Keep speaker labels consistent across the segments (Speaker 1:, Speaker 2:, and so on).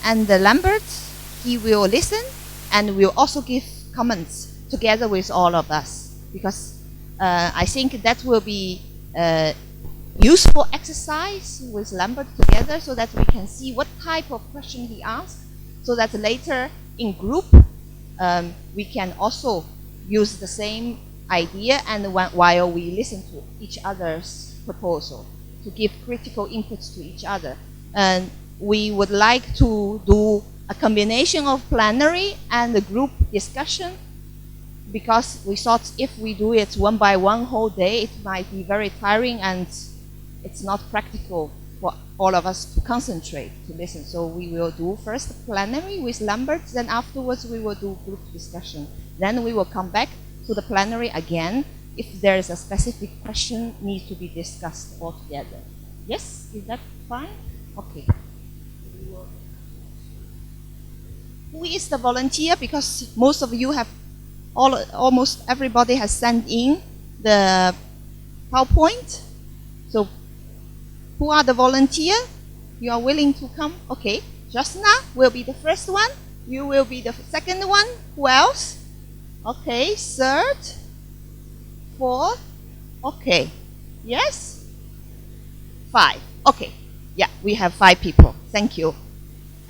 Speaker 1: And Lambert, he will listen and will also give comments together with all of us, because I think that will be a useful exercise with Lambert together, so that we can see what type of question he asks, so that later in group we can also use the same idea, and while we listen to each other's proposal, to give critical inputs to each other. And we would like to do a combination of plenary and a group discussion, because we thought if we do it one by one whole day, it might be very tiring and it's not practical for all of us to concentrate, to listen. So we will do first plenary with Lambert, then afterwards we will do group discussion. Then we will come back to the plenary again if there is a specific question needs to be discussed all together. Yes? Is that fine? Okay. Who is the volunteer? Because most of you have, almost everybody has sent in the PowerPoint. So who are the volunteer? You are willing to come? Okay. Jasna will be the first one. You will be the second one. Who else? Okay. Third. Fourth. Okay. Yes? 5. Okay. Yeah, we have 5 people. Thank you.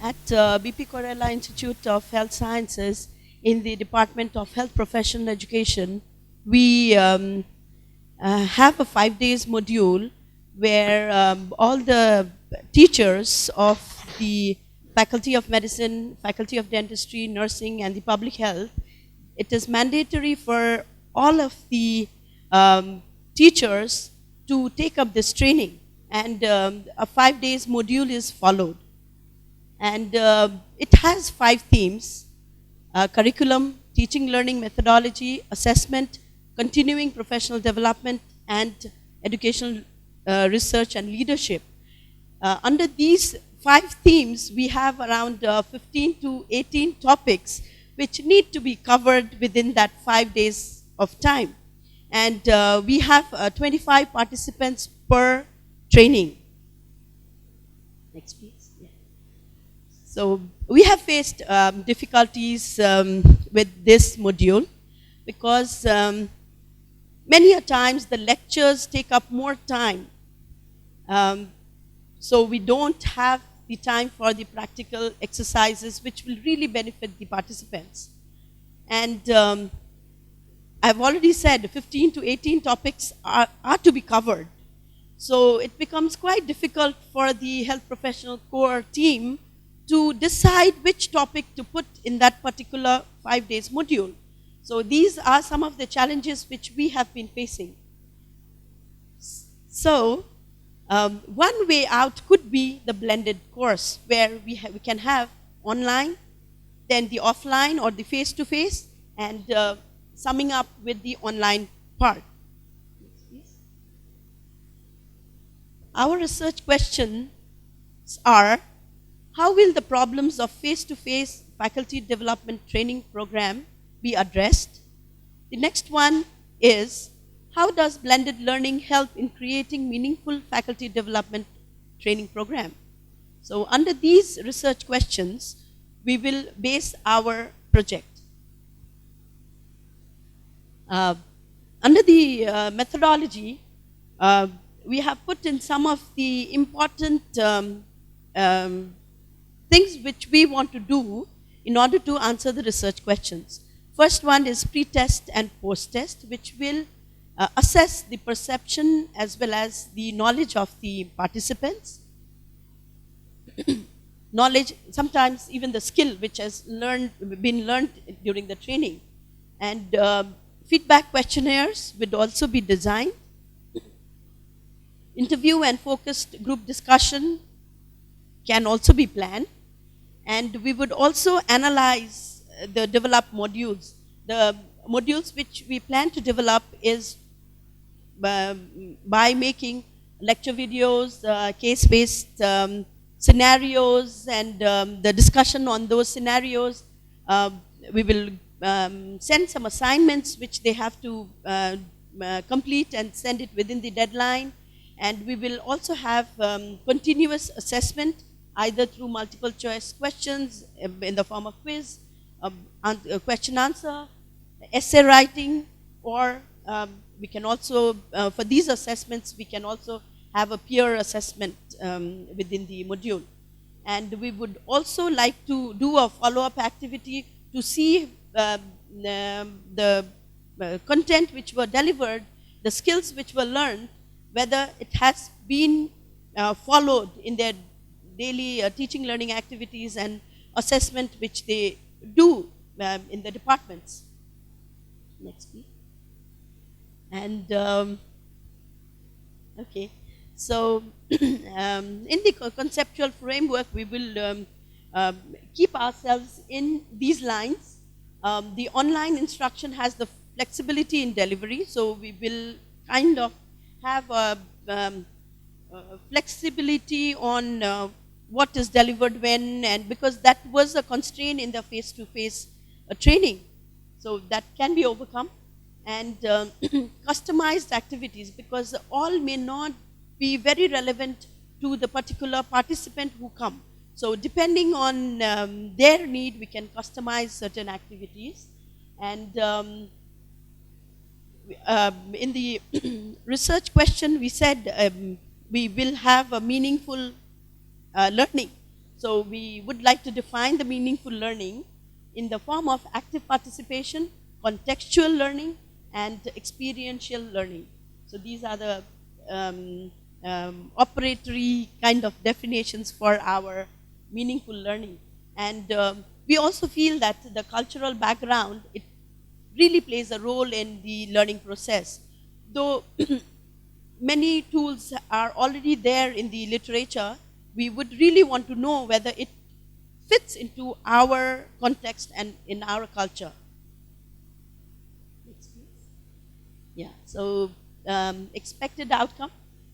Speaker 2: At BP Corella Institute of Health Sciences, in the Department of Health Professional Education, we have a 5 days module where all the teachers of the Faculty of Medicine, Faculty of Dentistry, Nursing, and the Public Health, it is mandatory for all of the teachers to take up this training. And a 5 days module is followed. And it has 5 themes: curriculum, teaching learning methodology, assessment, continuing professional development, and educational research and leadership. Under these 5 themes, we have around 15 to 18 topics which need to be covered within that 5 days of time. And we have 25 participants per training. Next, please. Yeah. So we have faced difficulties with this module, because many a times the lectures take up more time. So we don't have the time for the practical exercises which will really benefit the participants. And I've already said 15 to 18 topics are to be covered. So it becomes quite difficult for the health professional core team to decide which topic to put in that particular 5 days module. So these are some of the challenges which we have been facing. So one way out could be the blended course, where we can have online, then the offline or the face-to-face, and summing up with the online part. Our research questions are: how will the problems of face-to-face faculty development training program be addressed? The next one is: how does blended learning help in creating meaningful faculty development training program? So under these research questions, we will base our project. Under the methodology, we have put in some of the important things which we want to do in order to answer the research questions. First one is pre-test and post-test, which will assess the perception as well as the knowledge of the participants. Knowledge, sometimes even the skill which has been learned during the training. And feedback questionnaires would also be designed. Interview and focused group discussion can also be planned. And we would also analyze the developed modules. The modules which we plan to develop is by making lecture videos, case-based scenarios, and the discussion on those scenarios. We will send some assignments which they have to complete and send it within the deadline. And we will also have continuous assessment either through multiple choice questions in the form of quiz, question answer, essay writing, or we can also, for these assessments, we can also have a peer assessment within the module. And we would also like to do a follow-up activity to see the content which were delivered, the skills which were learned, whether it has been followed in their daily teaching learning activities and assessment which they do in the departments. Next, please. And okay, so in the conceptual framework, we will keep ourselves in these lines. The online instruction has the flexibility in delivery, so we will kind of have a flexibility on what is delivered when, and because that was a constraint in the face-to-face training, so that can be overcome. And customized activities, because all may not be very relevant to the particular participant who come. So depending on their need, we can customize certain activities. And in the research question, we said we will have a meaningful learning. So we would like to define the meaningful learning in the form of active participation, contextual learning, and experiential learning. So these are the operatory kind of definitions for our meaningful learning. And we also feel that the cultural background, it really plays a role in the learning process. Though many tools are already there in the literature, we would really want to know whether it fits into our context and in our culture. Yeah, so expected outcome,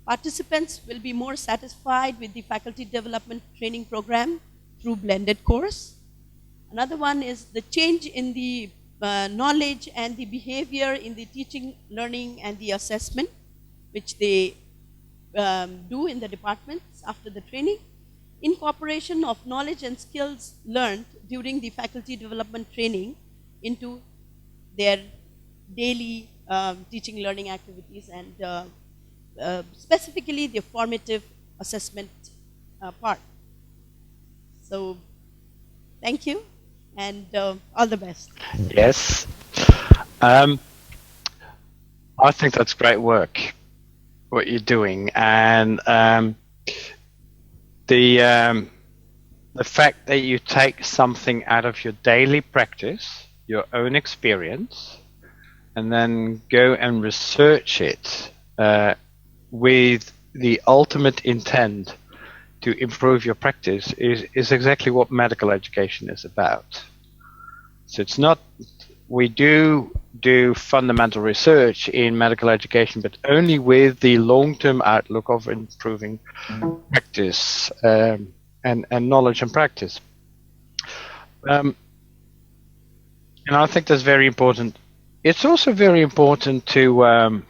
Speaker 2: participants will be more satisfied with the faculty development training program through blended course. Another one is the change in the knowledge and the behavior in the teaching, learning, and the assessment, which they do in the departments after the training. Incorporation of knowledge and skills learned during the faculty development training into their daily teaching learning activities, and specifically the formative assessment part. So thank you, and all the best.
Speaker 3: Yes. I think that's great work, what you're doing. And the fact that you take something out of your daily practice, your own experience, and then go and research it with the ultimate intent to improve your practice is exactly what medical education is about. So it's not, we do fundamental research in medical education, but only with the long-term outlook of improving practice and knowledge and practice. And I think that's very important. It's also very important to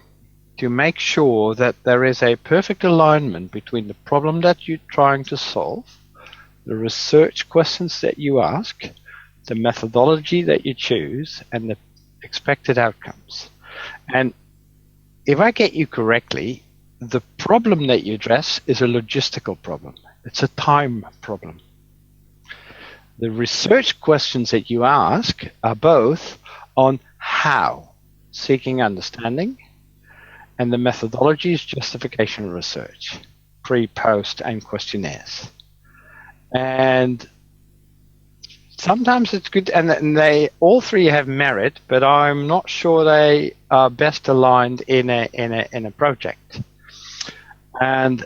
Speaker 3: make sure that there is a perfect alignment between the problem that you're trying to solve, the research questions that you ask, the methodology that you choose, and the expected outcomes. And if I get you correctly, the problem that you address is a logistical problem. It's a time problem. The research questions that you ask are both on how, seeking understanding, and the methodology is justification research, pre, post, and questionnaires. And sometimes it's good, and they all three have merit, but I'm not sure they are best aligned in a project. And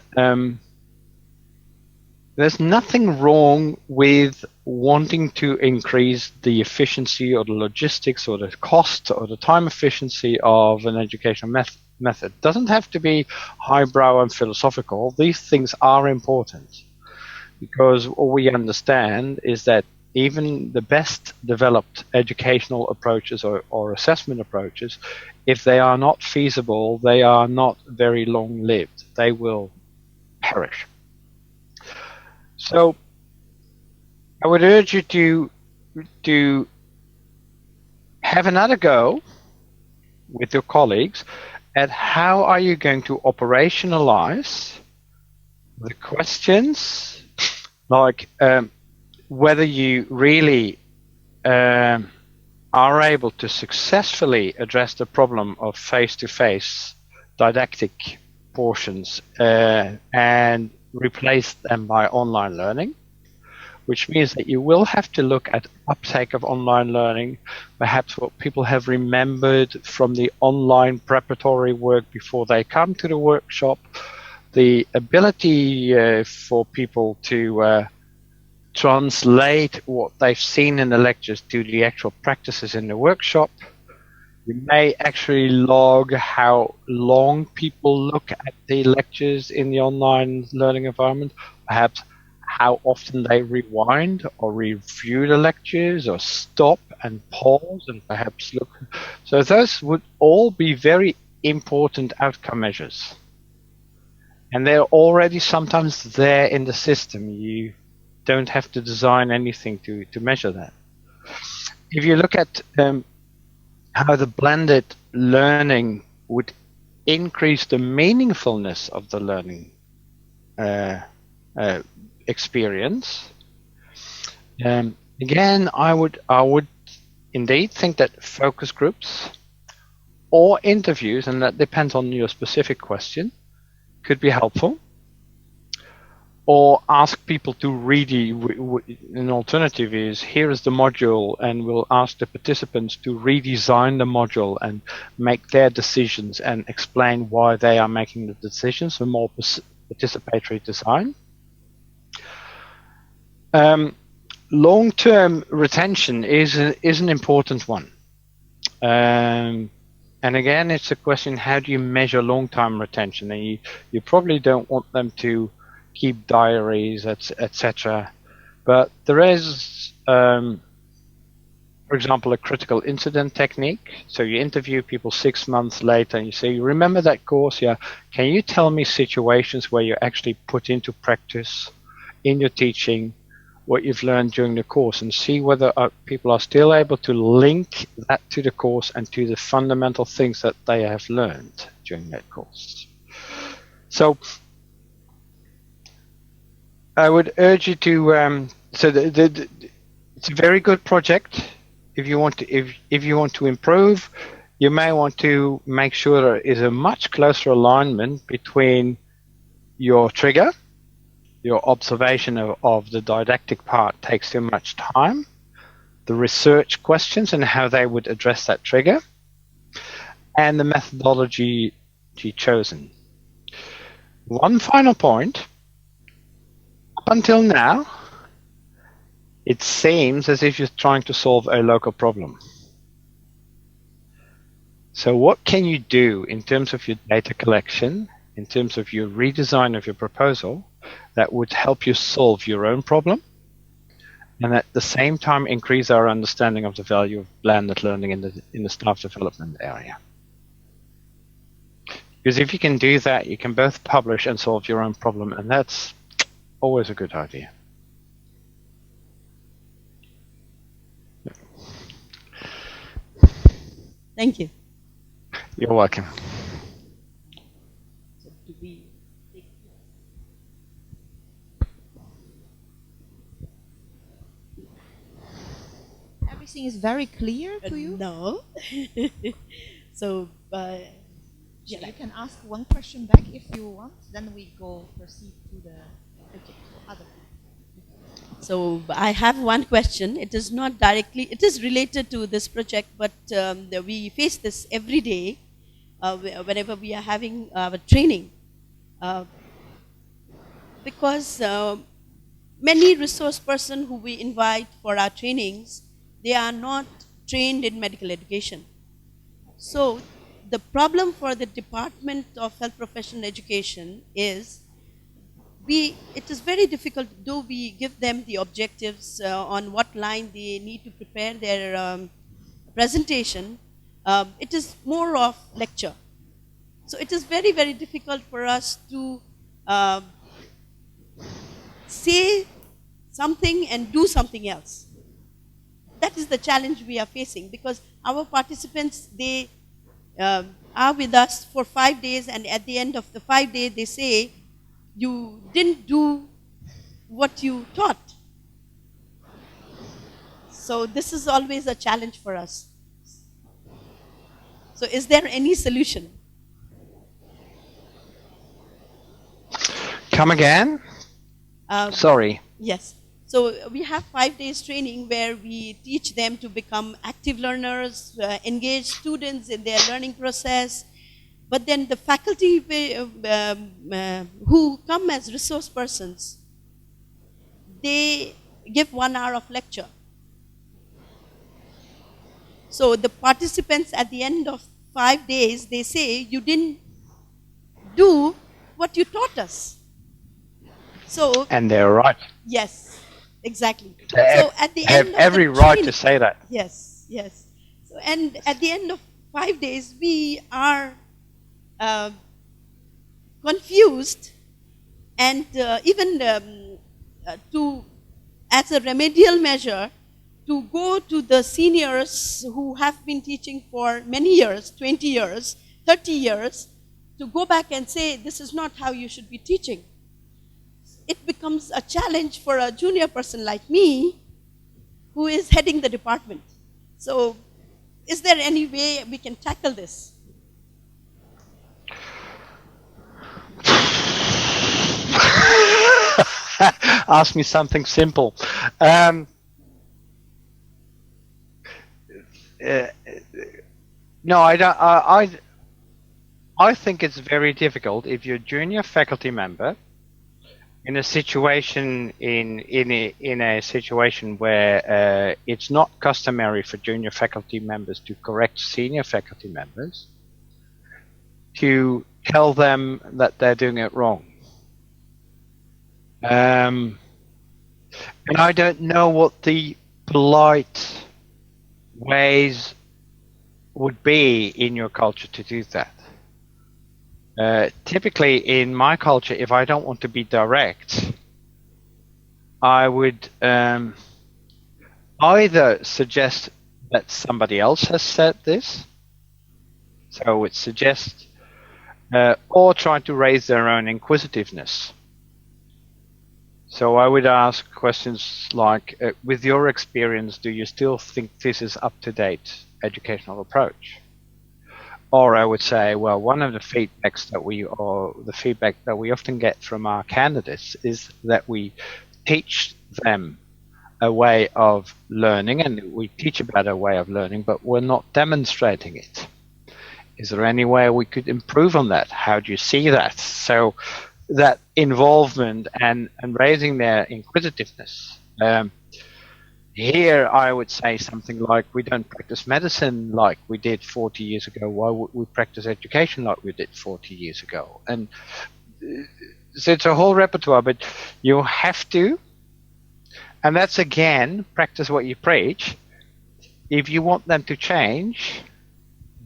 Speaker 3: there's nothing wrong with wanting to increase the efficiency or the logistics or the cost or the time efficiency of an educational method. It doesn't have to be highbrow and philosophical. These things are important, because what we understand is that even the best developed educational approaches or assessment approaches, if they are not feasible, they are not very long-lived. They will perish. So I would urge you to have another go with your colleagues at how are you going to operationalize the questions, like whether you really are able to successfully address the problem of face-to-face didactic portions and replace them by online learning, which means that you will have to look at uptake of online learning, perhaps what people have remembered from the online preparatory work before they come to the workshop, the ability for people to translate what they've seen in the lectures to the actual practices in the workshop. You may actually log how long people look at the lectures in the online learning environment, perhaps how often they rewind or review the lectures or stop and pause and perhaps look. So those would all be very important outcome measures. And they're already sometimes there in the system. You don't have to design anything to measure that. If you look at how the blended learning would increase the meaningfulness of the learning experience, again, I would indeed think that focus groups or interviews, and that depends on your specific question, could be helpful. Or ask people to an alternative is, here is the module, and we'll ask the participants to redesign the module and make their decisions and explain why they are making the decisions, so more participatory design. Long-term retention is an important one. And again, it's a question, how do you measure long-term retention? And you probably don't want them to keep diaries, etc. But there is, for example, a critical incident technique. So you interview people 6 months later and you say, you remember that course? Yeah. Can you tell me situations where you actually put into practice in your teaching what you've learned during the course, and see whether people are still able to link that to the course and to the fundamental things that they have learned during that course. So I would urge you to. It's a very good project. If you want to improve, you may want to make sure there is a much closer alignment between your trigger. Your observation of the didactic part takes too much time, the research questions and how they would address that trigger, and the methodology chosen. One final point. Up until now, it seems as if you're trying to solve a local problem. So what can you do in terms of your data collection, in terms of your redesign of your proposal, that would help you solve your own problem, and at the same time increase our understanding of the value of blended learning in the staff development area? Because if you can do that, you can both publish and solve your own problem, and that's always a good idea.
Speaker 2: Thank you.
Speaker 3: You're welcome.
Speaker 2: So do we take
Speaker 1: Everything is very clear to you?
Speaker 2: No. So
Speaker 1: Yeah, you can ask one question back if you want, then we proceed to the other.
Speaker 2: So I have one question. It is not directly, it is related to this project, but we face this every day whenever we are having our training. Because many resource persons who we invite for our trainings, they are not trained in medical education. So the problem for the Department of Health Professional Education is it is very difficult, though we give them the objectives on what line they need to prepare their presentation, it is more of lecture. So it is very, very difficult for us to say something and do something else. That is the challenge we are facing, because our participants, they are with us for 5 days, and at the end of the 5 days they say, you didn't do what you taught. So this is always a challenge for us. So is there any solution?
Speaker 3: Come again? Sorry.
Speaker 2: Yes. So we have 5 days training where we teach them to become active learners, engage students in their learning process. But then the faculty who come as resource persons, they give 1 hour of lecture. So the participants at the end of 5 days, they say, you didn't do what you taught us. So,
Speaker 3: And they're right.
Speaker 2: yes, exactly.
Speaker 3: They
Speaker 2: So at the
Speaker 3: have
Speaker 2: end of
Speaker 3: every
Speaker 2: the
Speaker 3: right to
Speaker 2: training-
Speaker 3: say that.
Speaker 2: Yes, yes. So, and at the end of 5 days, we are confused, and even as a remedial measure, to go to the seniors who have been teaching for many years, 20 years, 30 years, to go back and say, this is not how you should be teaching. It becomes a challenge for a junior person like me, who is heading the department. So, is there any way we can tackle this?
Speaker 3: Ask me something simple. No, I don't. I think it's very difficult if you're a junior faculty member in a situation in a situation where it's not customary for junior faculty members to correct senior faculty members, to tell them that they're doing it wrong. And I don't know what the polite ways would be in your culture to do that. Typically in my culture, if I don't want to be direct, I would either suggest that somebody else has said this, so I would suggest, or try to raise their own inquisitiveness. So I would ask questions like, with your experience, do you still think this is up-to-date educational approach? Or I would say, well, one of the feedback that we often get from our candidates is that we teach them a way of learning, and we teach about a way of learning, but we're not demonstrating it. Is there any way we could improve on that? How do you see that? So that involvement and raising their inquisitiveness. Here I would say something like, we don't practice medicine like we did 40 years ago. Why would we practice education like we did 40 years ago? And so it's a whole repertoire, but you have to, and that's again, practice what you preach. If you want them to change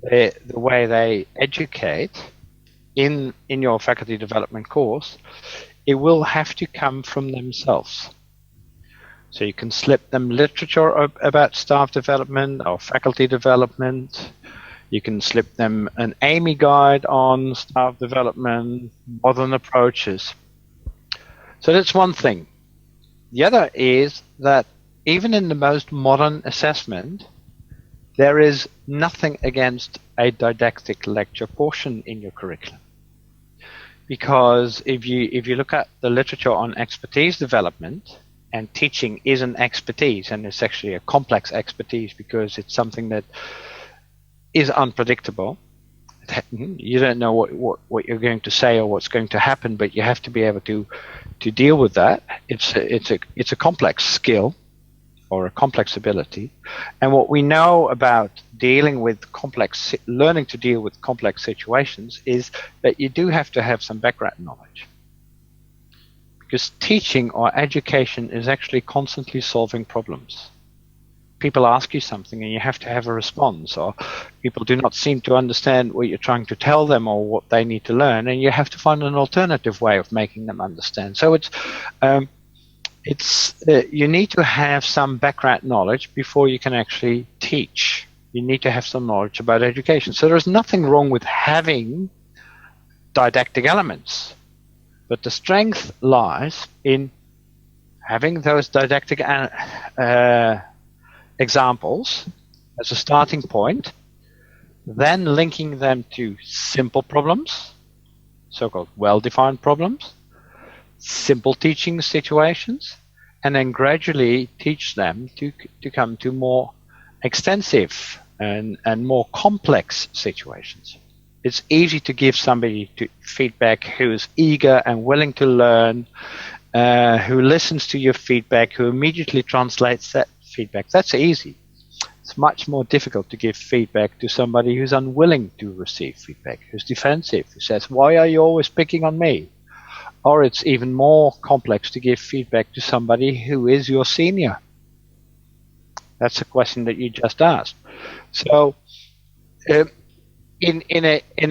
Speaker 3: the way they educate in your faculty development course, it will have to come from themselves. So you can slip them literature about staff development or faculty development. You can slip them an AMY guide on staff development, modern approaches. So that's one thing. The other is that even in the most modern assessment, there is nothing against a didactic lecture portion in your curriculum. Because if you look at the literature on expertise development, and teaching is an expertise, and it's actually a complex expertise because it's something that is unpredictable. You don't know what you're going to say or what's going to happen, but you have to be able to deal with that. It's a complex skill or a complex ability, and what we know about dealing with learning to deal with complex situations is that you do have to have some background knowledge. Because teaching or education is actually constantly solving problems. People ask you something and you have to have a response, or people do not seem to understand what you're trying to tell them or what they need to learn, and you have to find an alternative way of making them understand. So it's it's you need to have some background knowledge before you can actually teach. You need to have some knowledge about education. So there's nothing wrong with having didactic elements, but the strength lies in having those didactic examples as a starting point, then linking them to simple problems, so-called well-defined problems, simple teaching situations, and then gradually teach them to come to more extensive and more complex situations. It's easy to give somebody feedback who is eager and willing to learn, who listens to your feedback, who immediately translates that feedback. That's easy. It's much more difficult to give feedback to somebody who's unwilling to receive feedback, who's defensive, who says, "Why are you always picking on me?" Or it's even more complex to give feedback to somebody who is your senior. That's a question that you just asked. So in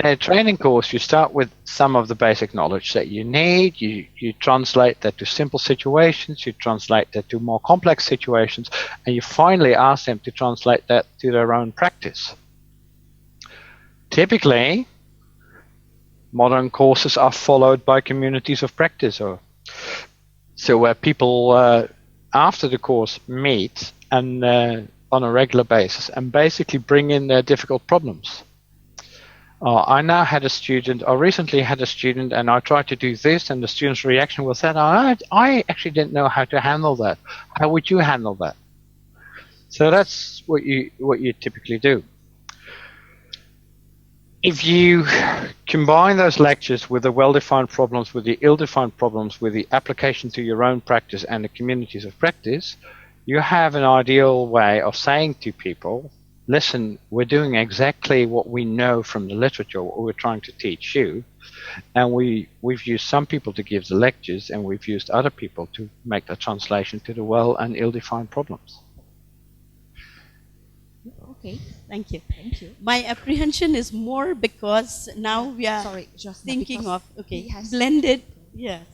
Speaker 3: a training course, you start with some of the basic knowledge that you need. You translate that to simple situations. You translate that to more complex situations. And you finally ask them to translate that to their own practice. Typically, modern courses are followed by communities of practice, so where people after the course meet and on a regular basis and basically bring in their difficult problems. I now had a student, or recently had a student, and I tried to do this, and the student's reaction was that I actually didn't know how to handle that. How would you handle that? So that's what you typically do. If you combine those lectures with the well-defined problems, with the ill-defined problems, with the application to your own practice and the communities of practice, you have an ideal way of saying to people, listen, we're doing exactly what we know from the literature, what we're trying to teach you, and we've used some people to give the lectures, and we've used other people to make the translation to the well and ill-defined problems.
Speaker 2: Okay, thank you.
Speaker 1: Thank you.
Speaker 2: My apprehension is more because now we are thinking of blended. Yes.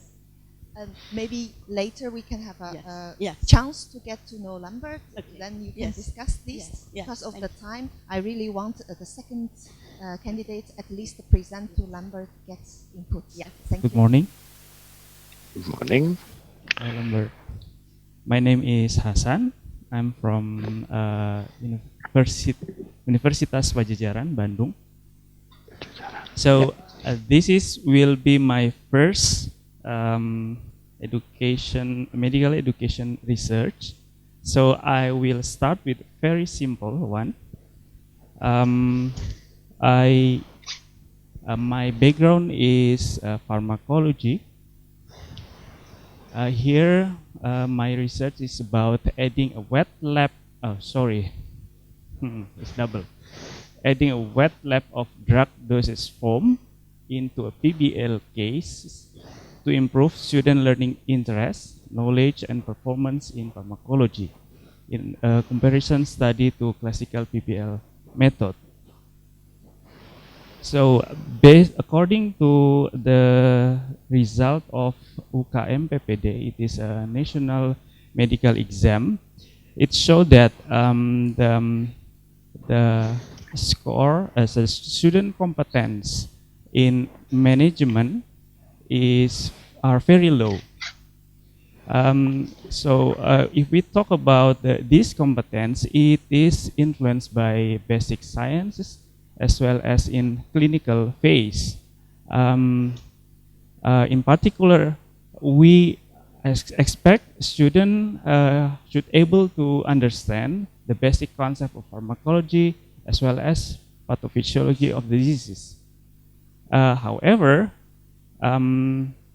Speaker 1: Maybe later we can have a
Speaker 2: Yes.
Speaker 1: chance to get to know Lambert.
Speaker 2: Okay.
Speaker 1: Then you can
Speaker 2: Yes.
Speaker 1: discuss this.
Speaker 2: Yes. Yes.
Speaker 1: Because of
Speaker 2: Thank
Speaker 1: the time, I really want the second candidate at least to present to Lambert, gets input. Yeah. Thank
Speaker 4: Good
Speaker 1: you.
Speaker 4: morning.
Speaker 3: Good morning.
Speaker 4: Hi, Lambert. My name is Hasan. I'm from Universitas Padjadjaran, Bandung. So this will be my first medical education research. So I will start with very simple one. My background is pharmacology. Here, my research is about adding a wet lab. It's double. Adding a wet lab of drug dosage form into a PBL case to improve student learning interest, knowledge, and performance in pharmacology in a comparison study to classical PBL method. So, according to the result of UKM PPD, it is a national medical exam. It showed that the score as a student competence in management are very low. If we talk about this competence, it is influenced by basic sciences as well as in clinical phase. In particular, we expect students should able to understand the basic concept of pharmacology as well as pathophysiology of diseases. However,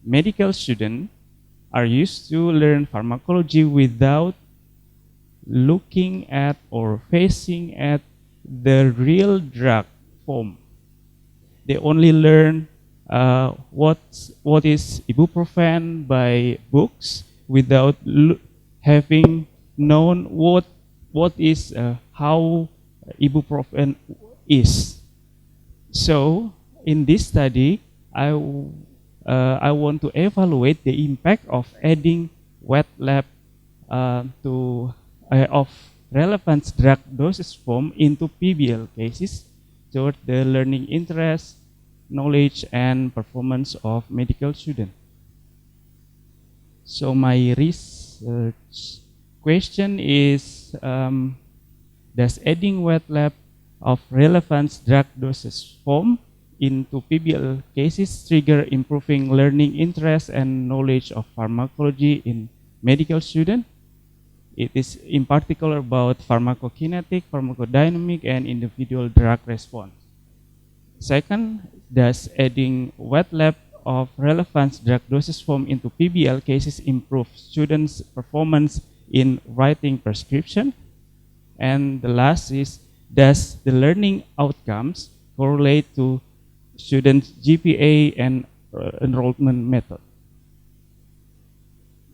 Speaker 4: medical students are used to learn pharmacology without looking at or facing at the real drug form. They only learn what is ibuprofen by books without having known what is how ibuprofen is. So in this study, I want to evaluate the impact of adding wet lab of relevant drug dosage form into PBL cases toward the learning interest, knowledge, and performance of medical students. So my research question is, does adding wet lab of relevant drug dosage form into PBL cases trigger improving learning interest and knowledge of pharmacology in medical students? It is in particular about pharmacokinetic, pharmacodynamic, and individual drug response. Second, does adding wet lab of relevant drug dosage form into PBL cases improve students' performance in writing prescription? And the last is, does the learning outcomes correlate to students' GPA and enrollment method?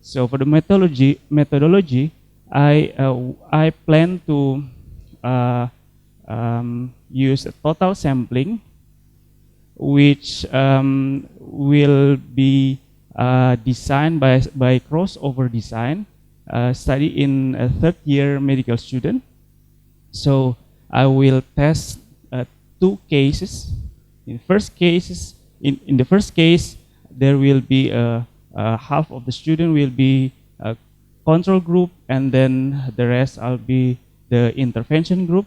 Speaker 4: So for the methodology, I plan to use a total sampling, which will be designed by crossover design study in a third-year medical student. So I will test 2 cases. In the first case, there will be half of the student will be a control group, and then the rest will be the intervention group.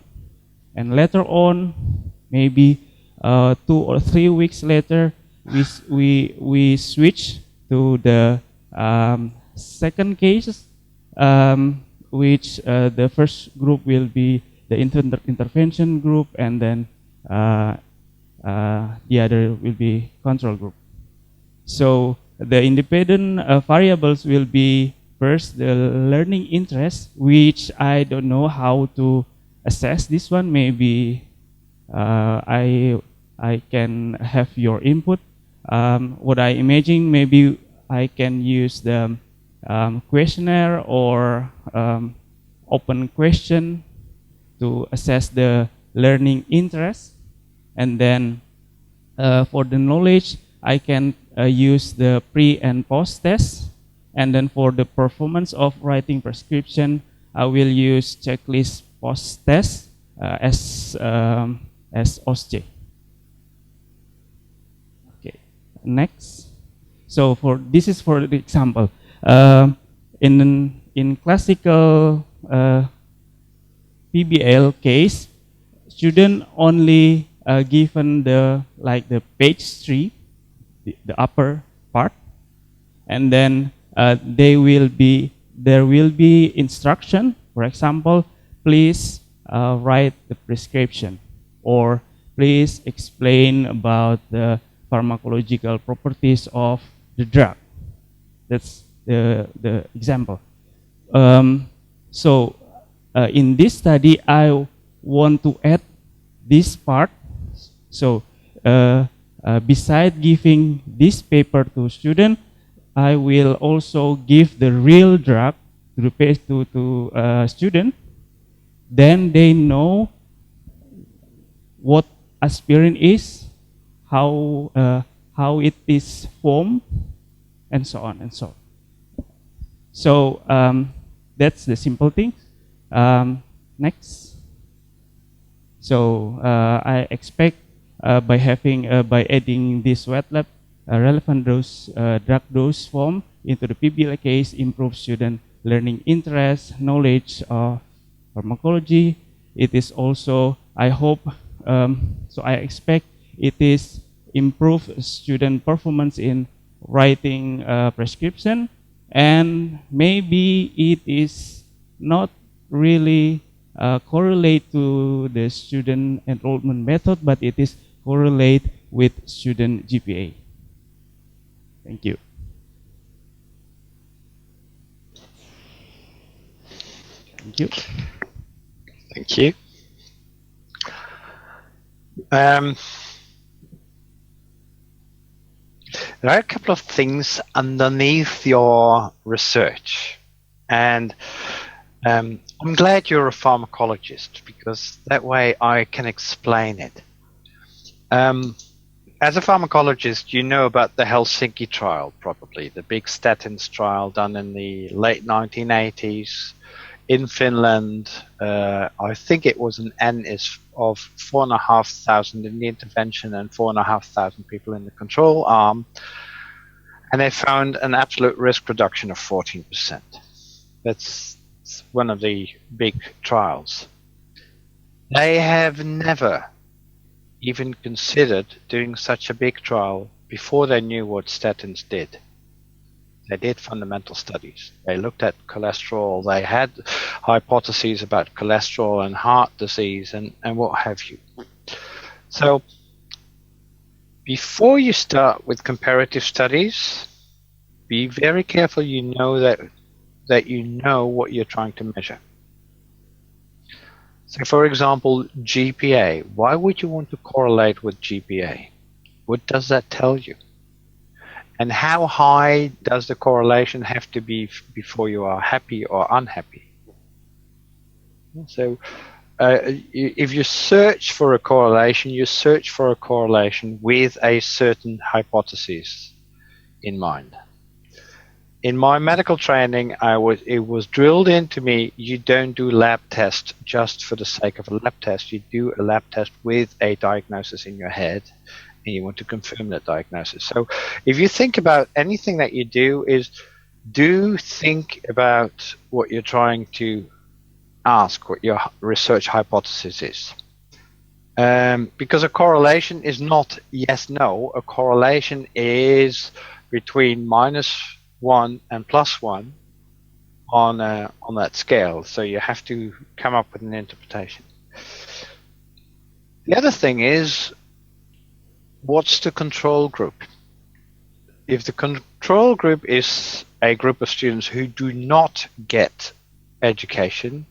Speaker 4: And later on, maybe 2 or 3 weeks later, we switch to the second case, which the first group will be the intervention group, and then the other will be control group. So the independent variables will be, first, the learning interest, which I don't know how to assess this one. Maybe I can have your input. What I imagine, maybe I can use the questionnaire or open question to assess the learning interest. And then for the knowledge, I can use the pre and post test. And then for the performance of writing prescription, I will use checklist post test as OSCE. Okay, next. So this is for the example. In classical PBL case, student only given the page 3, the upper part, and then there will be instruction. For example, please write the prescription, or please explain about the pharmacological properties of the drug. That's the example. So in this study, I want to add this part. So beside giving this paper to student, I will also give the real drug to student. Then they know what aspirin is, how it is formed, and so on and so on. So that's the simple thing. Next. So I expect by adding this wet lab relevant drug dose form into the PBL case, improve student learning interest, knowledge of pharmacology. It is also, I hope, so I expect it is improve student performance in writing prescription, and maybe it is not really correlate to the student enrollment method, but it is correlate with student GPA. Thank you. Thank you.
Speaker 3: Thank you. There are a couple of things underneath your research, and I'm glad you're a pharmacologist, because that way I can explain it. as a pharmacologist, you know about the Helsinki trial, probably the big statins trial done in the late 1980s in Finland. I think it was an N is of 4,500 in the intervention and 4,500 people in the control arm, and they found an absolute risk reduction of 14%. That's one of the big trials. They have never even considered doing such a big trial before they knew what statins did. They did fundamental studies. They looked at cholesterol. They had hypotheses about cholesterol and heart disease and what have you. So before you start with comparative studies, be very careful you know that you know what you're trying to measure. So for example, GPA. Why would you want to correlate with GPA? What does that tell you? And how high does the correlation have to be before you are happy or unhappy? So if you search for a correlation, you search for a correlation with a certain hypothesis in mind. In my medical training, it was drilled into me, you don't do lab tests just for the sake of a lab test. You do a lab test with a diagnosis in your head, and you want to confirm that diagnosis. So if you think about anything that you do think about what you're trying to ask, what your research hypothesis is. Because a correlation is not yes-no. A correlation is between -1 and +1 on that scale. So you have to come up with an interpretation. The other thing is, what's the control group? If the control group is a group of students who do not get education,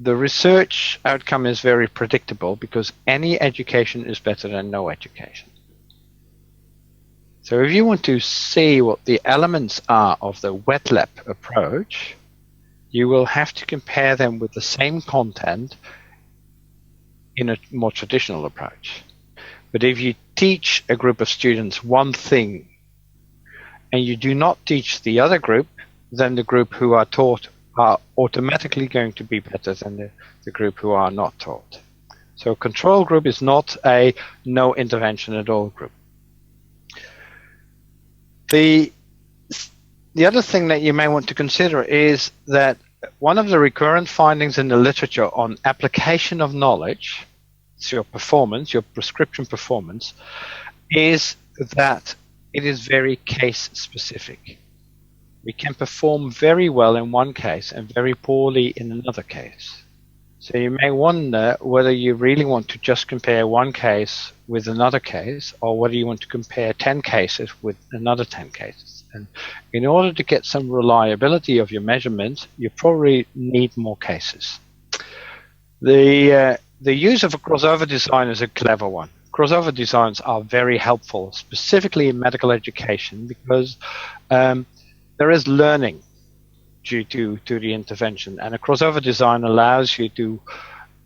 Speaker 3: the research outcome is very predictable because any education is better than no education. So if you want to see what the elements are of the wet lab approach, you will have to compare them with the same content in a more traditional approach. But if you teach a group of students one thing and you do not teach the other group, then the group who are taught are automatically going to be better than the group who are not taught. So a control group is not a no intervention at all group. The other thing that you may want to consider is that one of the recurrent findings in the literature on application of knowledge, so your performance, your prescription performance, is that it is very case specific. We can perform very well in one case and very poorly in another case. So you may wonder whether you really want to just compare one case with another case, or whether you want to compare 10 cases with another 10 cases. And in order to get some reliability of your measurements, you probably need more cases. The use of a crossover design is a clever one. Crossover designs are very helpful, specifically in medical education, because there is learning due to the intervention, and a crossover design allows you to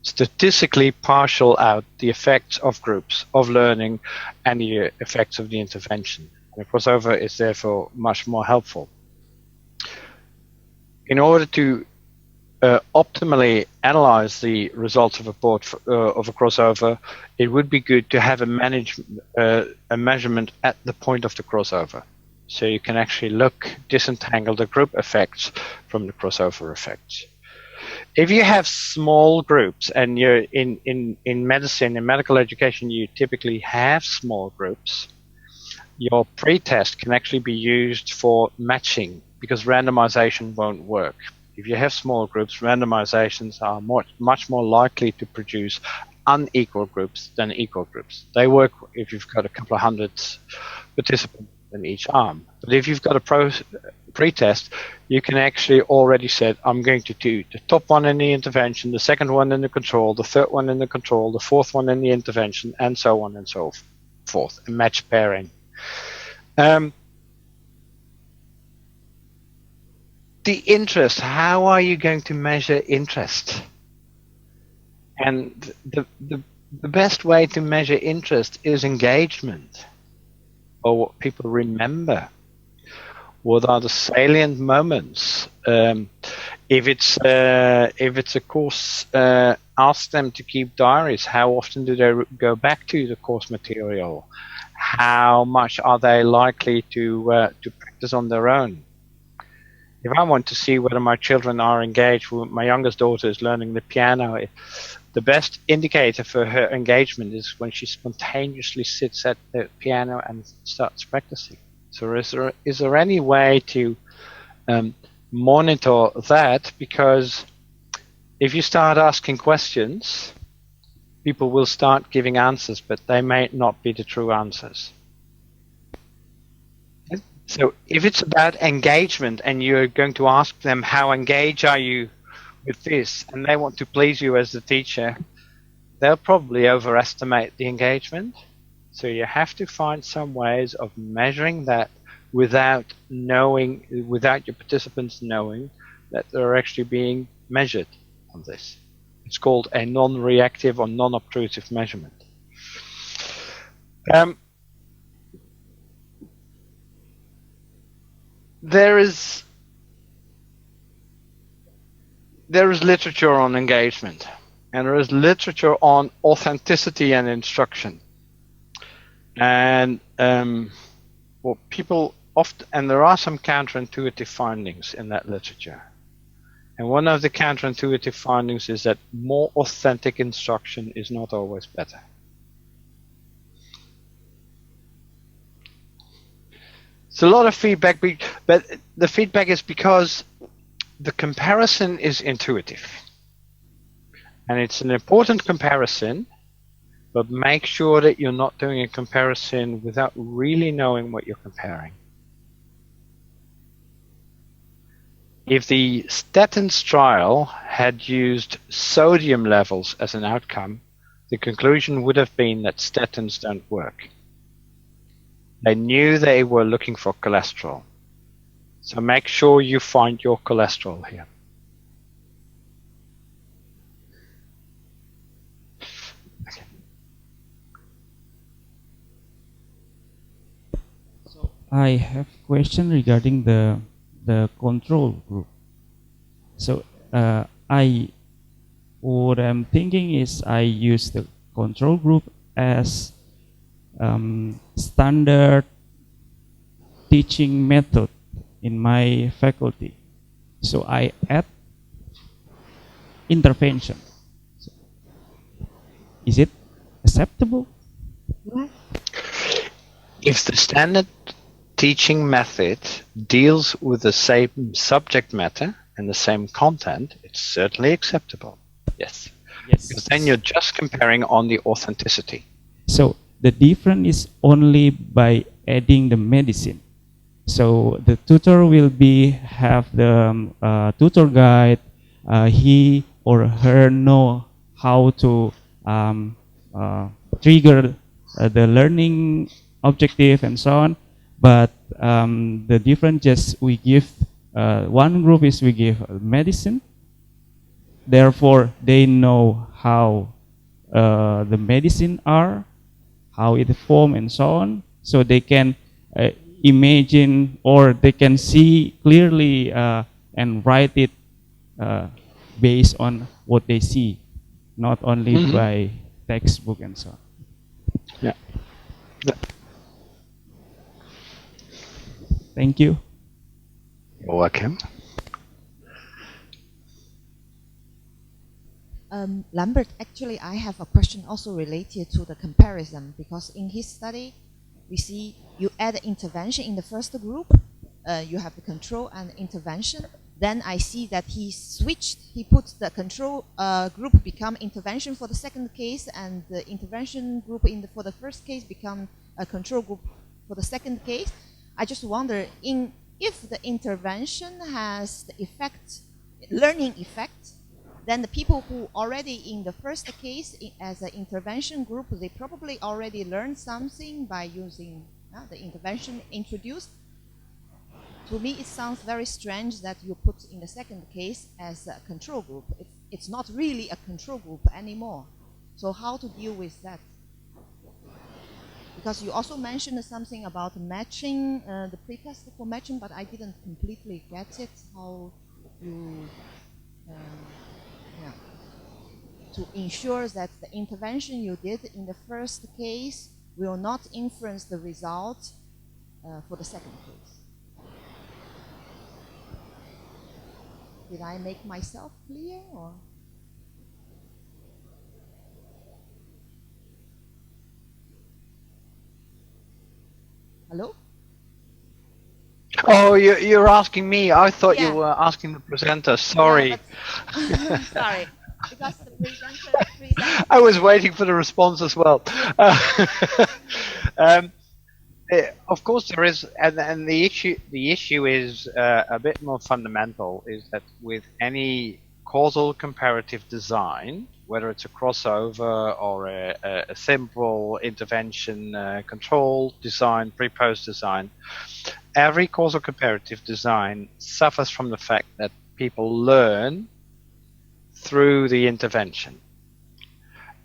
Speaker 3: statistically partial out the effects of groups of learning and the effects of the intervention. And a crossover is therefore much more helpful. In order to optimally analyze the results of a crossover, it would be good to have a measurement at the point of the crossover. So you can actually disentangle the group effects from the crossover effects. If you have small groups, and you're in medicine, in medical education, you typically have small groups, your pretest can actually be used for matching, because randomization won't work. If you have small groups, randomizations are much more likely to produce unequal groups than equal groups. They work if you've got a couple of hundred participants in each arm. But if you've got a pretest, you can actually already say, I'm going to do the top one in the intervention, the second one in the control, the third one in the control, the fourth one in the intervention, and so on and so forth, and match pairing. The interest, how are you going to measure interest? And the best way to measure interest is engagement, or what people remember. What are the salient moments? If it's a course, ask them to keep diaries. How often do they go back to the course material? How much are they likely to practice on their own? If I want to see whether my children are engaged, my youngest daughter is learning the piano. The best indicator for her engagement is when she spontaneously sits at the piano and starts practicing. So is there any way to monitor that? Because if you start asking questions, people will start giving answers, but they may not be the true answers. So if it's about engagement and you're going to ask them, how engaged are you with this, and they want to please you as the teacher, they'll probably overestimate the engagement. So you have to find some ways of measuring that without your participants knowing that they're actually being measured on this. It's called a non-reactive or non-obtrusive measurement. There is literature on engagement, and there is literature on authenticity and instruction. And people often, and there are some counterintuitive findings in that literature. And one of the counterintuitive findings is that more authentic instruction is not always better. It's a lot of feedback, but the feedback is because the comparison is intuitive. And it's an important comparison, but make sure that you're not doing a comparison without really knowing what you're comparing. If the statins trial had used sodium levels as an outcome, the conclusion would have been that statins don't work. They knew they were looking for cholesterol. So make sure you find your cholesterol here. Okay.
Speaker 4: So I have a question regarding the control group. So what I'm thinking is I use the control group as standard teaching method in my faculty. So I add intervention. So is it acceptable?
Speaker 3: If the standard teaching method deals with the same subject matter and the same content, it's certainly acceptable. Yes.
Speaker 4: Yes.
Speaker 3: Because then you're just comparing on the authenticity.
Speaker 4: So the difference is only by adding the medicine. So the tutor will have the tutor guide. He or her know how to trigger the learning objective and so on. But the difference just we give one group is we give medicine. Therefore, they know how the medicine are, how it form and so on. So they can imagine or they can see clearly and write it based on what they see, not only by textbook and so on.
Speaker 3: Yeah.
Speaker 4: Thank you.
Speaker 3: You're welcome.
Speaker 1: Lambert, actually, I have a question also related to the comparison, because in his study, we see you add intervention in the first group, you have the control and intervention. Then I see that he switched, he put the control group become intervention for the second case, and the intervention group for the first case become a control group for the second case. I just wonder, if the intervention has the effect, learning effect, then the people who already in the first case as an intervention group, they probably already learned something by using the intervention introduced. To me, it sounds very strange that you put in the second case as a control group. It's not really a control group anymore. So how to deal with that? Because you also mentioned something about matching, the pretest for matching, but I didn't completely get it, how you, yeah, to ensure that the intervention you did in the first case will not influence the result for the second case. Did I make myself clear, or? Hello?
Speaker 3: Oh, you're asking me. I thought
Speaker 1: Yeah.
Speaker 3: you were asking the presenter. Sorry.
Speaker 1: Yeah, but sorry, because the presenter.
Speaker 3: I was waiting for the response as well. Um, of course, there is, and the issue is a bit more fundamental. Is that with any causal comparative design, whether it's a crossover or a simple intervention control design, pre-post design, every causal comparative design suffers from the fact that people learn through the intervention,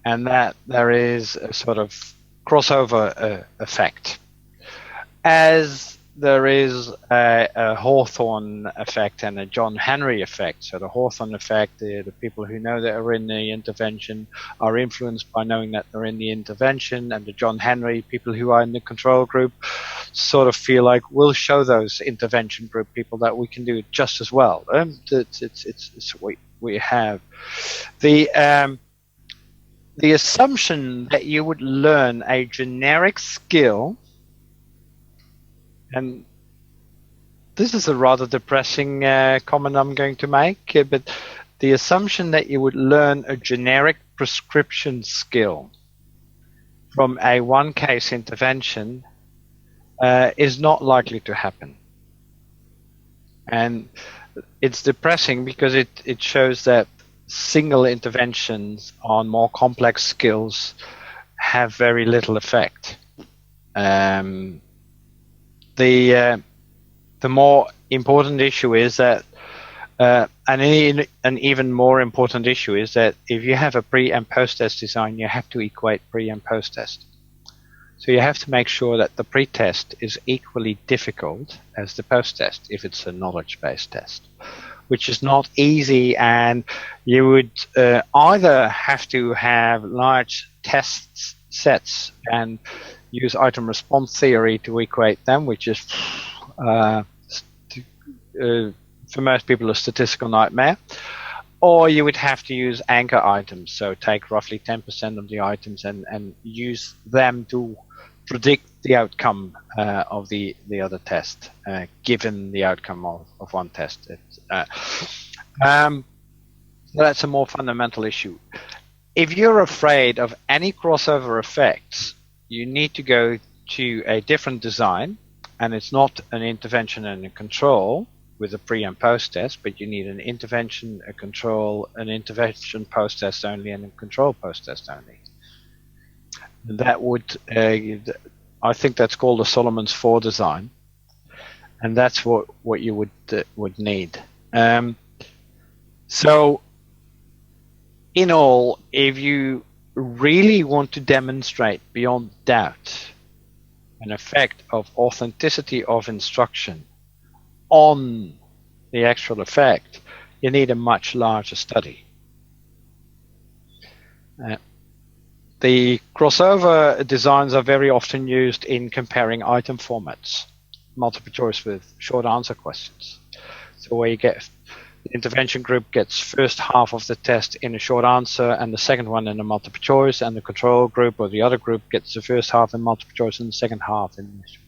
Speaker 3: and that there is a sort of crossover effect, as there is a Hawthorne effect and a John Henry effect. So the Hawthorne effect, the people who know that are in the intervention are influenced by knowing that they're in the intervention, and the John Henry, people who are in the control group, sort of feel like we'll show those intervention group people that we can do it just as well. It's what we have. The assumption that you would learn a generic skill, and this is a rather depressing comment I'm going to make, but the assumption that you would learn a generic prescription skill from a one-case intervention is not likely to happen. And it's depressing because it shows that single interventions on more complex skills have very little effect. The more important issue is that, an even more important issue is that if you have a pre and post test design, you have to equate pre and post test. So you have to make sure that the pre-test is equally difficult as the post-test if it's a knowledge-based test, which is not easy, and you would either have to have large test sets and use item response theory to equate them, which is for most people a statistical nightmare, or you would have to use anchor items, so take roughly 10% of the items and use them to predict the outcome of the other test, given the outcome of one test. That's a more fundamental issue. If you're afraid of any crossover effects, you need to go to a different design, and it's not an intervention and a control with a pre and post test, but you need an intervention, a control, an intervention post test only, and a control post test only. That would, I think that's called a Solomon's 4 design, and that's what you would need. So, in all, if you really want to demonstrate beyond doubt an effect of authenticity of instruction on the actual effect, you need a much larger study. The crossover designs are very often used in comparing item formats, multiple choice with short answer questions. So where you get the intervention group gets first half of the test in a short answer and the second one in a multiple choice, and the control group or the other group gets the first half in multiple choice and the second half in mystery.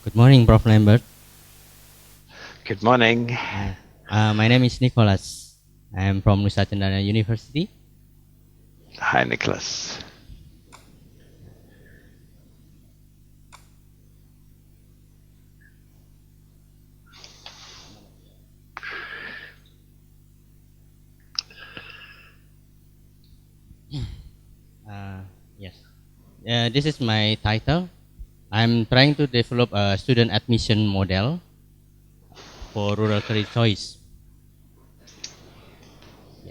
Speaker 5: Good morning, Prof. Lambert.
Speaker 3: Good morning.
Speaker 5: My name is Nicholas. I am from Nusa Cendana University.
Speaker 3: Hi, Nicholas.
Speaker 5: Yes. This is my title. I'm trying to develop a student admission model for rural career choice.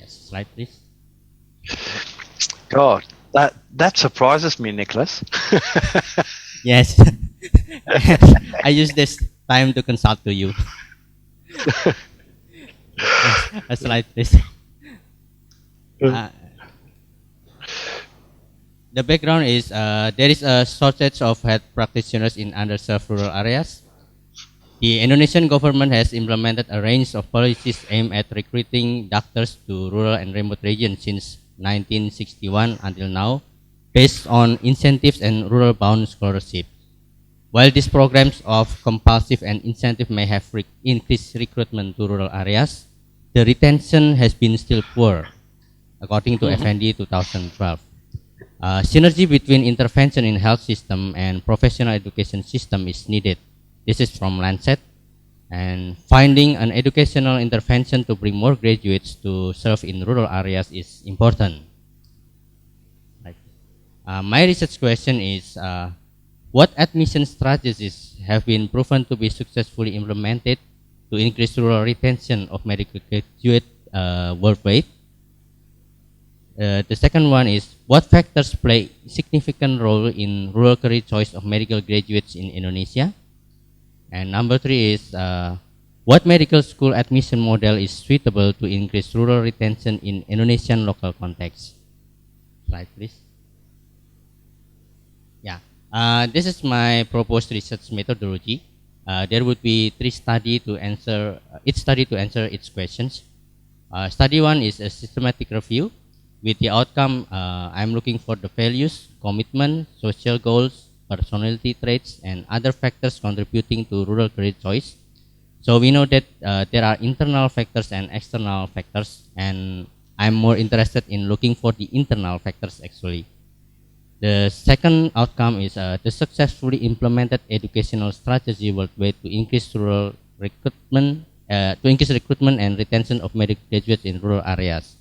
Speaker 5: Yes, slide please.
Speaker 3: God, that surprises me, Nicholas.
Speaker 5: Yes. I use this time to consult to you. Yes, a slide please. Uh, the background is there is a shortage of health practitioners in underserved rural areas. The Indonesian government has implemented a range of policies aimed at recruiting doctors to rural and remote regions since 1961 until now, based on incentives and rural-bound scholarship. While these programs of compulsive and incentive may have increased recruitment to rural areas, the retention has been still poor, according to FND 2012. Synergy between intervention in health system and professional education system is needed. This is from Lancet. And finding an educational intervention to bring more graduates to serve in rural areas is important. My research question is, what admission strategies have been proven to be successfully implemented to increase rural retention of medical graduates worldwide? The second one is, what factors play significant role in rural career choice of medical graduates in Indonesia? And number 3 is, what medical school admission model is suitable to increase rural retention in Indonesian local context? Slide, please. Yeah, this is my proposed research methodology. There would be 3 studies to answer, each study to answer its questions. Study 1 is a systematic review. With the outcome, I'm looking for the values, commitment, social goals, personality traits, and other factors contributing to rural career choice. So we know that there are internal factors and external factors, and I'm more interested in looking for the internal factors actually. The second outcome is the successfully implemented educational strategy worldwide to increase rural recruitment, and retention of medical graduates in rural areas,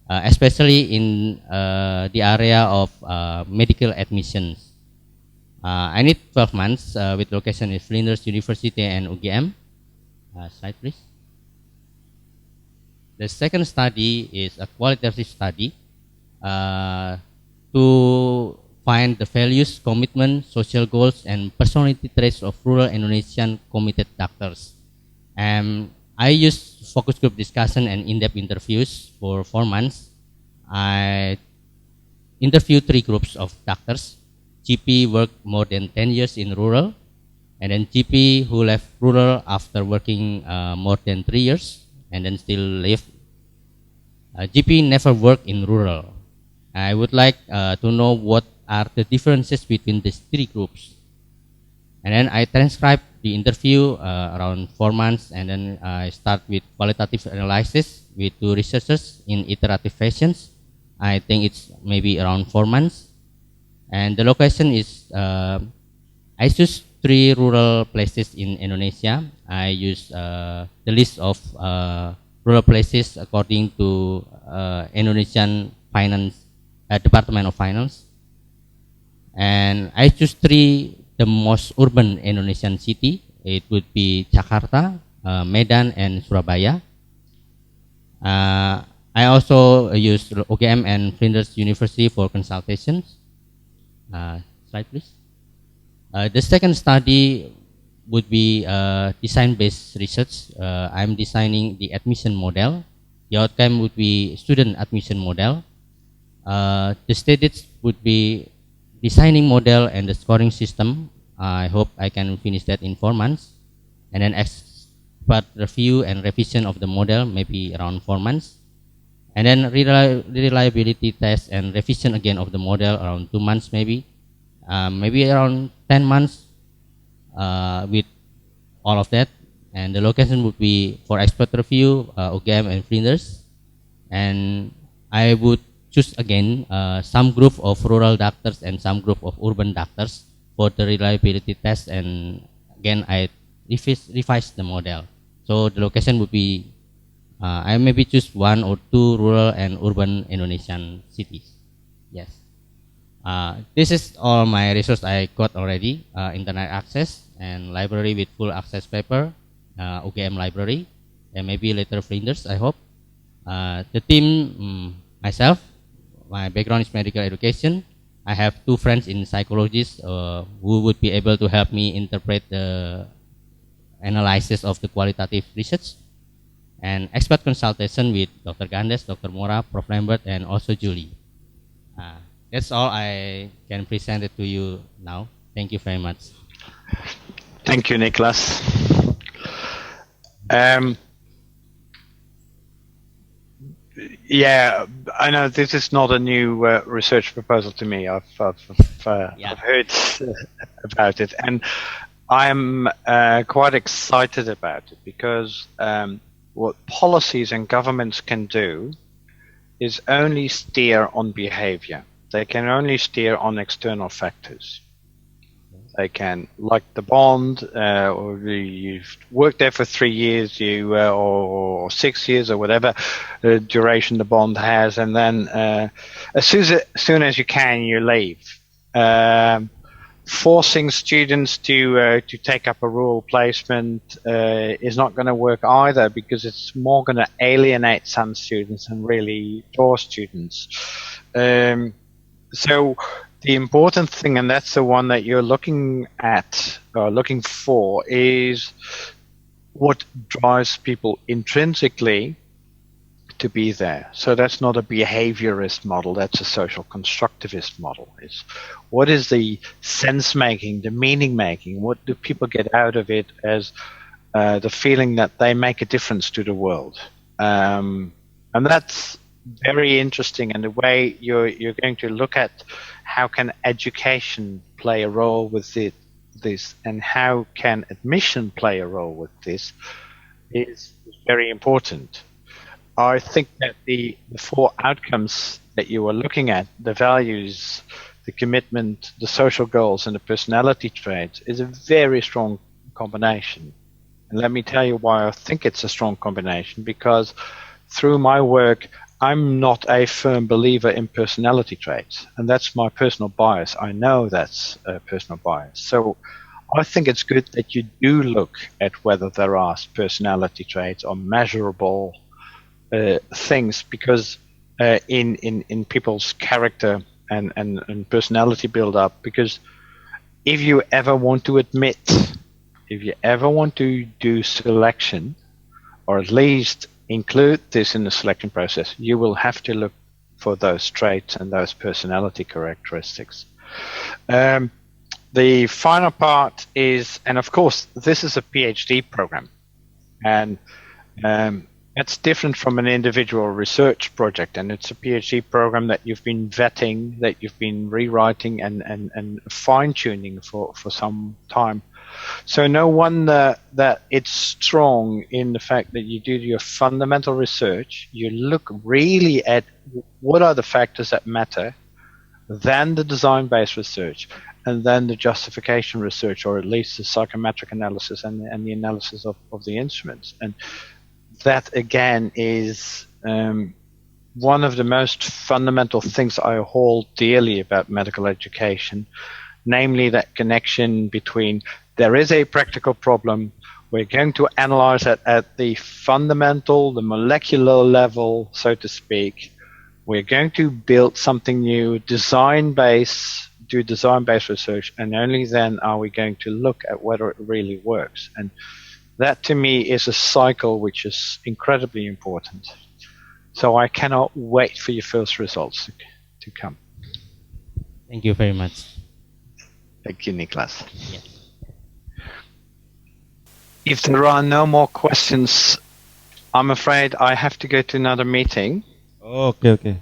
Speaker 5: especially in the area of medical admissions. I need 12 months with location in Flinders University and UGM. Slide please. The second study is a qualitative study to find the values, commitment, social goals, and personality traits of rural Indonesian committed doctors. I use focus group discussion and in-depth interviews for 4 months. I interviewed 3 groups of doctors. GP worked more than 10 years in rural, and then GP who left rural after working more than 3 years and then still live. GP never worked in rural. I would like to know what are the differences between these 3 groups. And then I transcribe the interview around 4 months, and then I start with qualitative analysis with 2 researchers in iterative fashions. I think it's maybe around 4 months. And the location is, I choose 3 rural places in Indonesia. I use the list of rural places according to Indonesian Finance, Department of Finance. And I choose 3 the most urban Indonesian city. It would be Jakarta, Medan, and Surabaya. I also use UGM and Flinders University for consultations. Slide please. The second study would be design-based research. I'm designing the admission model. The outcome would be student admission model. The stages would be designing model and the scoring system. I hope I can finish that in 4 months. And then expert review and revision of the model, maybe around 4 months. And then reliability test and revision again of the model around 2 months maybe. Maybe around 10 months with all of that. And the location would be for expert review, UGM and Flinders. And I would choose again some group of rural doctors and some group of urban doctors for the reliability test. And again, I revise the model. So the location would be, I maybe choose 1 or 2 rural and urban Indonesian cities. Yes. This is all my resource I got already. Internet access and library with full access paper, UGM library, and maybe later Flinders, I hope. The team, myself, my background is medical education. I have 2 friends in psychologists who would be able to help me interpret the analysis of the qualitative research, and expert consultation with Dr. Gandes, Dr. Mora, Prof. Lambert, and also Julie. That's all I can present it to you now. Thank you very much.
Speaker 3: Thank you, Nicholas. Yeah, I know this is not a new research proposal to me. I've heard about it, and I'm quite excited about it because what policies and governments can do is only steer on behavior. They can only steer on external factors. They can, like the bond, or you've worked there for 3 years, or 6 years, or whatever duration the bond has, and then as soon as you can, you leave. Forcing students to take up a rural placement is not going to work either, because it's more going to alienate some students and really draw students. So the important thing, and that's the one that you're looking at or looking for, is what drives people intrinsically to be there. So that's not a behaviorist model, that's a social constructivist model. It's what is the sense making, the meaning making, what do people get out of it as the feeling that they make a difference to the world. And that's very interesting, and the way you're going to look at how can education play a role with this, and how can admission play a role with this, is very important. I think that the 4 outcomes that you were looking at, the values, the commitment, the social goals, and the personality traits, is a very strong combination. And let me tell you why I think it's a strong combination, because through my work, I'm not a firm believer in personality traits, and that's my personal bias. I know that's a personal bias. So I think it's good that you do look at whether there are personality traits or measurable things, because in people's character and personality build up, because if you ever want to admit, if you ever want to do selection, or at least include this in the selection process, you will have to look for those traits and those personality characteristics. The final part is, and of course, this is a PhD program, and it's different from an individual research project, and it's a PhD program that you've been vetting, that you've been rewriting and fine-tuning for some time. So no wonder that it's strong in the fact that you do your fundamental research, you look really at what are the factors that matter, then the design-based research, and then the justification research, or at least the psychometric analysis and the analysis of the instruments. And that, again, is one of the most fundamental things I hold dearly about medical education, namely that connection between there is a practical problem, we're going to analyze it at the fundamental, the molecular level, so to speak. We're going to build something new, do design-based research, and only then are we going to look at whether it really works. And that, to me, is a cycle which is incredibly important. So I cannot wait for your first results to come.
Speaker 5: Thank you very much.
Speaker 3: Thank you, Niklas.
Speaker 5: Yes.
Speaker 3: If there are no more questions, I'm afraid I have to go to another meeting.
Speaker 6: Okay.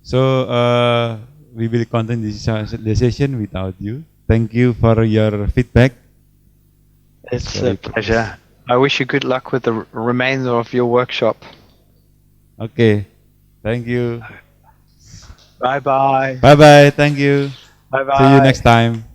Speaker 6: So we will continue the session without you. Thank you for your feedback.
Speaker 3: It's a pleasure. I wish you good luck with the remainder of your workshop.
Speaker 6: Okay. Thank you.
Speaker 3: Bye-bye.
Speaker 6: Bye-bye. Thank you.
Speaker 3: Bye-bye.
Speaker 6: See you next time.